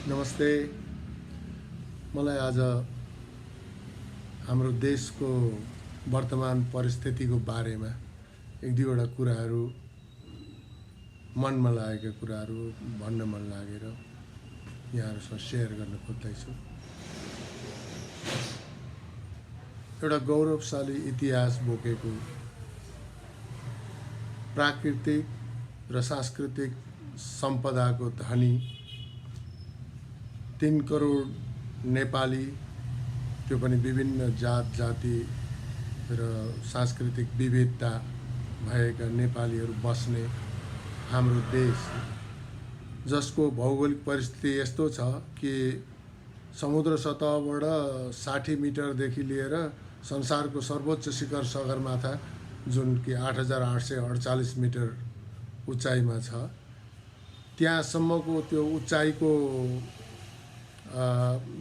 नमस्ते। मलाई आज हाम्रो देशको वर्तमान परिस्थितिको बारेमा एक दुईवटा कुराहरू मनमा लागेका कुराहरू भन्न मन लागेर यहाँहरूसँग सेयर गर्न खोज्दैछु। एउटा गौरवशाली इतिहास बोकेको प्राकृतिक र सांस्कृतिक सम्पदाको धनी 3 करोड नेपाली, त्यो पनि विभिन्न जात जाति र सांस्कृतिक विविधता भएका नेपालीहरू बस्ने हाम्रो देश, जसको भौगोलिक परिस्थिति यस्तो छ कि समुद्र सतहबाट 60 मिटरदेखि लिएर संसारको सर्वोच्च शिखर सगरमाथा जुन कि 8848 मिटर उचाइमा छ, त्यहाँसम्मको त्यो उचाइको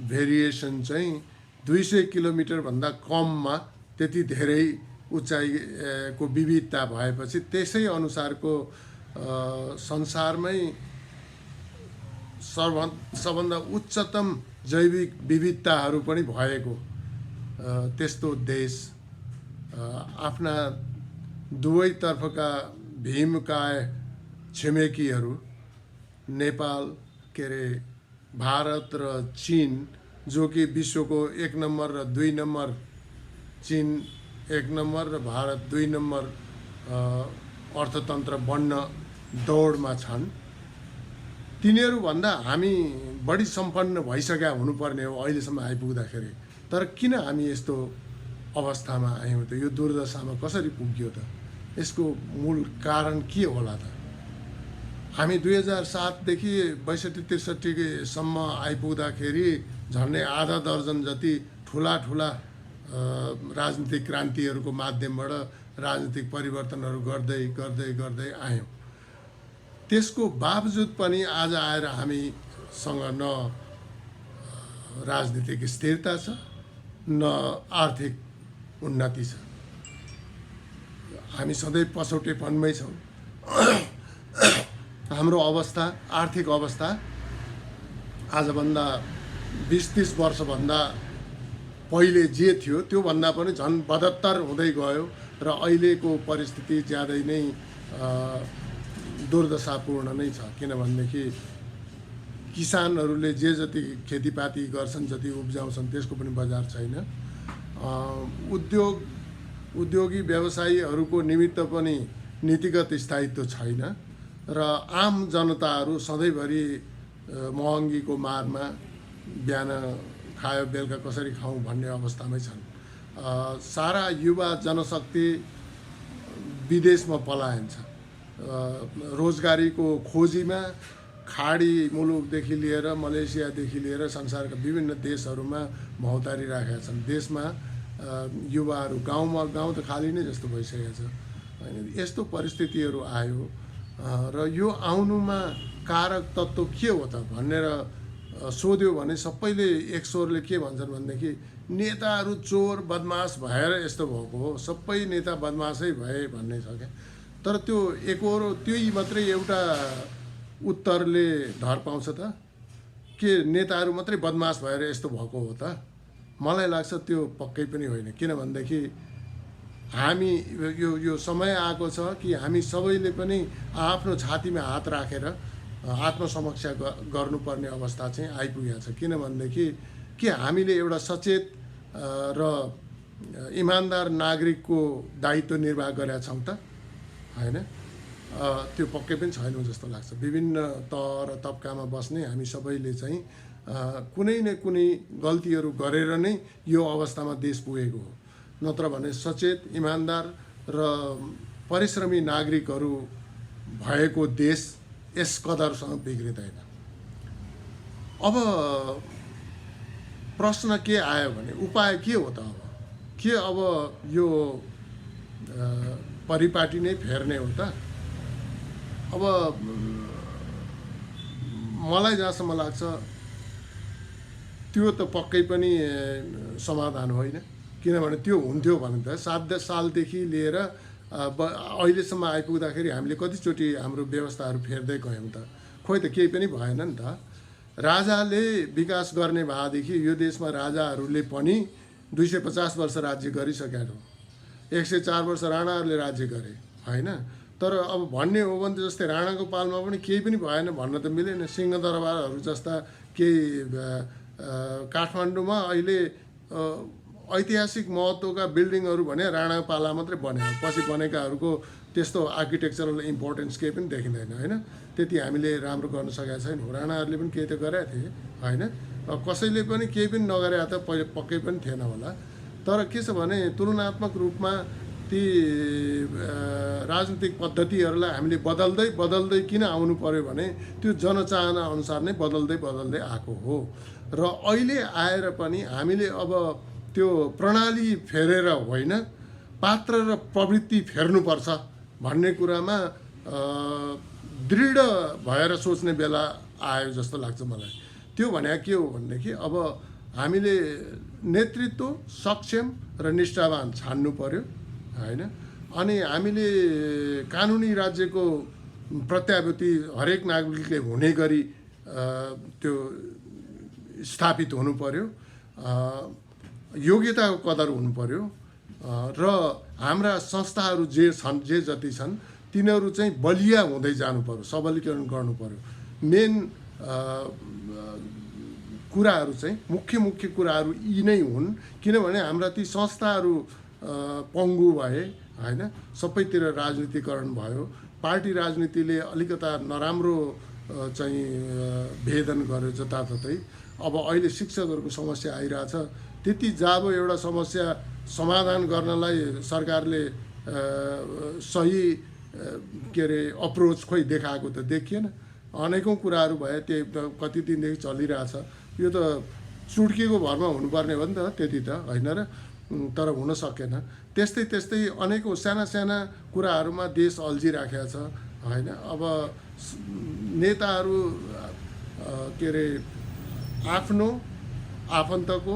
भेरिएसन चाहिँ 200 किलोमिटरभन्दा कममा त्यति धेरै उचाइको विविधता भएपछि त्यसै अनुसारको संसारमै सबभन्दा उच्चतम जैविक विविधताहरू पनि भएको त्यस्तो देश, आफ्ना दुवैतर्फका भीमकाय छिमेकीहरू नेपाल भारत र चीन, जो कि विश्वको 1 नम्बर र 2 नम्बर, चीन 1 नम्बर र भारत 2 नम्बर अर्थतन्त्र बन्न दौडमा छन्। तिनीहरूभन्दा हामी बढी सम्पन्न भइसकेका हुनुपर्ने हो अहिलेसम्म आइपुग्दाखेरि। तर किन हामी यस्तो अवस्थामा आयौँ त? यो दुर्दशामा कसरी पुग्यो त? यसको मूल कारण के होला त? हामी 2007 देखि 62-63 सम्म आइपुग्दाखेरि झन्डै आधा दर्जन जति ठुला राजनीतिक क्रान्तिहरूको माध्यमबाट राजनीतिक परिवर्तनहरू गर्दै गर्दै गर्दै आयौँ। त्यसको बावजुद पनि आज आएर हामीसँग न राजनीतिक स्थिरता छ, न आर्थिक उन्नति छ। हामी सधैँ पछौटेपनमै छौँ। हाम्रो अवस्था, आर्थिक अवस्था आजभन्दा 20-30 वर्षभन्दा पहिले जे थियो त्योभन्दा पनि झन् बदत्तर हुँदै गयो र अहिलेको परिस्थिति ज्यादै नै दुर्दशापूर्ण नै छ। किनभनेदेखि किसानहरूले जे जति खेतीपाती गर्छन्, जति उब्जाउँछन्, त्यसको पनि बजार छैन। उद्योगी व्यवसायीहरूको निमित्त पनि नीतिगत स्थायित्व छैन र आम जनताहरू सधैँभरि महँगीको मारमा बिहान खायो बेलुका कसरी खाउँ भन्ने अवस्थामै छन्। सारा युवा जनशक्ति विदेशमा पलायन छ। रोजगारीको खोजीमा खाडी मुलुकदेखि लिएर मलेसियादेखि लिएर संसारका विभिन्न देशहरूमा भौतारी राखेका छन्। देशमा युवाहरू गाउँ त खाली नै जस्तो भइसकेको छ होइन। यस्तो परिस्थितिहरू आयो र यो आउनुमा कारक तत्त्व के हो त भनेर सोध्यो भने सबैले एक स्वरले के भन्छन् भनेदेखि नेताहरू चोर बदमास भएर यस्तो भएको हो, सबै नेता बदमासै भए भन्ने छ क्या। तर त्यो एकहोरो त्यही मात्रै एउटा उत्तरले धर पाउँछ त? के नेताहरू मात्रै बदमास भएर यस्तो भएको हो त? मलाई लाग्छ त्यो पक्कै पनि होइन। किनभनेदेखि हामी यो समय आएको छ कि हामी सबैले पनि आफ्नो छातीमा हात राखेर आत्मसमीक्षा गर्नुपर्ने अवस्था चाहिँ आइपुगेको छ। किनभनेदेखि के हामीले एउटा सचेत र इमान्दार नागरिकको दायित्व निर्वाह गरेका छौँ त? होइन, त्यो पक्कै पनि छैनौँ जस्तो लाग्छ। विभिन्न तह र तब्कामा बस्ने हामी सबैले चाहिँ कुनै न कुनै गल्तीहरू गरेर नै यो अवस्थामा देश पुगेको हो। नत्र भने सचेत, इमान्दार र परिश्रमी नागरिकहरू भएको देश यस कदरसँग बिग्रिँदैन। अब प्रश्न के आयो भने उपाय के हो त? अब यो परिपाटी नै फेर्ने हो त? अब मलाई जहाँसम्म लाग्छ त्यो त पक्कै पनि समाधान होइन। किनभने त्यो हुन्थ्यो भने त 7 सालदेखि लिएर अहिलेसम्म आइपुग्दाखेरि हामीले कतिचोटि हाम्रो व्यवस्थाहरू फेर्दै गयौँ त? खोइ त केही पनि भएन नि त। राजाले विकास गर्ने भएदेखि यो देशमा राजाहरूले पनि 250 वर्ष राज्य गरिसकेका हो। 104 वर्ष राणाहरूले राज्य गरे होइन। तर अब भन्ने हो भने जस्तै राणाको पालमा पनि केही पनि भएन भन्न त मिलेन। सिंहदरबारहरू जस्ता केही काठमाडौँमा अहिले ऐतिहासिक महत्त्वका बिल्डिङहरू भने राणाको पाला मात्रै बने, पछि बनेकाहरूको त्यस्तो आर्किटेक्चरल इम्पोर्टेन्स केही पनि देखिँदैन होइन। त्यति हामीले राम्रो गर्न सकेका छैनौँ। राणाहरूले पनि केही त गरेका थिए होइन, कसैले पनि केही पनि नगरे त पहिले पक्कै पनि थिएन होला। तर के छ भने तुलनात्मक रूपमा ती राजनीतिक पद्धतिहरूलाई हामीले बदल्दै किन आउनु पर्यो भने त्यो जनचाहना अनुसार नै बदल्दै आएको हो। र अहिले आएर पनि हामीले अब त्यो प्रणाली फेरेर होइन, पात्र र प्रवृत्ति फेर्नुपर्छ भन्ने कुरामा दृढ भएर सोच्ने बेला आयो जस्तो लाग्छ मलाई। त्यो भने के हो भनेदेखि अब हामीले नेतृत्व सक्षम र निष्ठावान छान्नु पर्यो होइन। अनि हामीले कानुनी राज्यको प्रत्याभूति हरेक नागरिकले हुने गरी त्यो स्थापित हुनु पर्यो। योग्यताको कदर हुनु पर्यो र हाम्रा संस्थाहरू जे जति छन् तिनीहरू चाहिँ बलिया हुँदै जानु पर्यो, सबलीकरण गर्नु पर्यो। मेन कुराहरू चाहिँ मुख्य कुराहरू यी नै हुन्। किनभने हाम्रा ती संस्थाहरू पङ्गु भए होइन, सबैतिर राजनीतिकरण भयो, पार्टी राजनीतिले अलिकता नराम्रो चाहिँ भेदन गर्यो जताततै। अब अहिले शिक्षकहरूको समस्या आइरहेछ, त्यति जाबो एउटा समस्या समाधान गर्नलाई सरकारले सही के अरे अप्रोच खोइ देखाएको त देखिएन। अनेकौँ कुराहरू भए, त्यो कति दिनदेखि चलिरहेछ। यो त चुड्कीको भरमा हुनुपर्ने हो नि त, त्यति त होइन र, तर हुन सकेन। त्यस्तै अनेकौँ साना कुराहरूमा देश अल्झिराखेको छ होइन। अब नेताहरू के अरे आफ्नो आफन्तको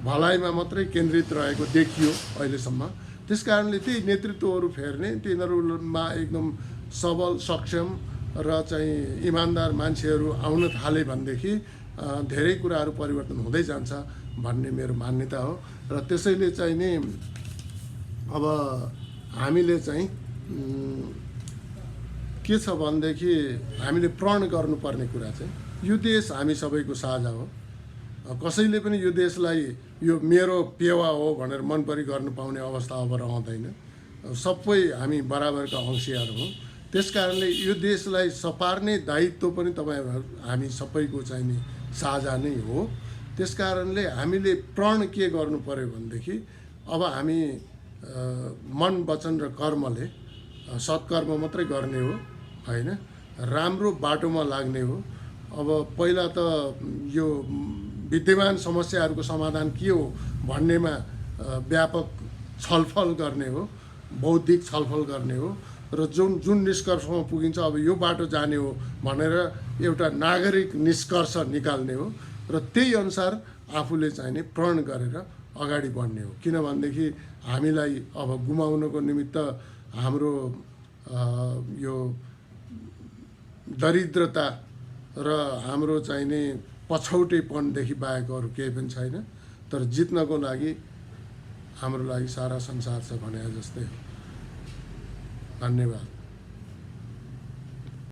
भलाइमा मात्रै केन्द्रित रहेको देखियो अहिलेसम्म। त्यस कारणले त्यही नेतृत्वहरू फेर्ने, तिनीहरूमा एकदम सबल सक्षम र चाहिँ इमान्दार मान्छेहरू आउन थाले भनेदेखि धेरै कुराहरू परिवर्तन हुँदै जान्छ भन्ने मेरो मान्यता हो। र त्यसैले चाहिँ नि अब हामीले चाहिँ के छ भनेदेखि हामीले प्रण गर्नुपर्ने कुरा चाहिँ यो देश हामी सबैको साझा हो। कसैले पनि यो देशलाई यो मेरो पेवा हो भनेर मनपरी गर्नु पाउने अवस्था अब रहँदैन। सबै हामी बराबरका अंशियार हौँ। त्यस कारणले यो देशलाई सपार्ने दायित्व पनि हामी सबैको चाहिँ नि साझा नै हो। त्यस कारणले हामीले प्रण के गर्नु पर्यो भनेदेखि अब हामी मन वचन र कर्मले सत्कर्म मात्रै गर्ने हो होइन, राम्रो बाटोमा लाग्ने हो। अब पहिला त यो विद्यमान समस्याहरूको समाधान के हो भन्नेमा व्यापक छलफल गर्ने हो, बौद्धिक छलफल गर्ने हो र जुन निष्कर्षमा पुगिन्छ अब यो बाटो जाने हो भनेर एउटा नागरिक निष्कर्ष निकाल्ने हो। र त्यही अनुसार आफूले चाहिने प्रण गरेर अगाडि बढ्ने हो। किनभनेदेखि हामीलाई अब गुमाउनको निमित्त हाम्रो यो दरिद्रता र हाम्रो चाहिने पछौटेपनदेखि बाहेक अरू केही पनि छैन। तर जित्नको लागि हाम्रो लागि सारा संसार छ भने जस्तै हो। धन्यवाद।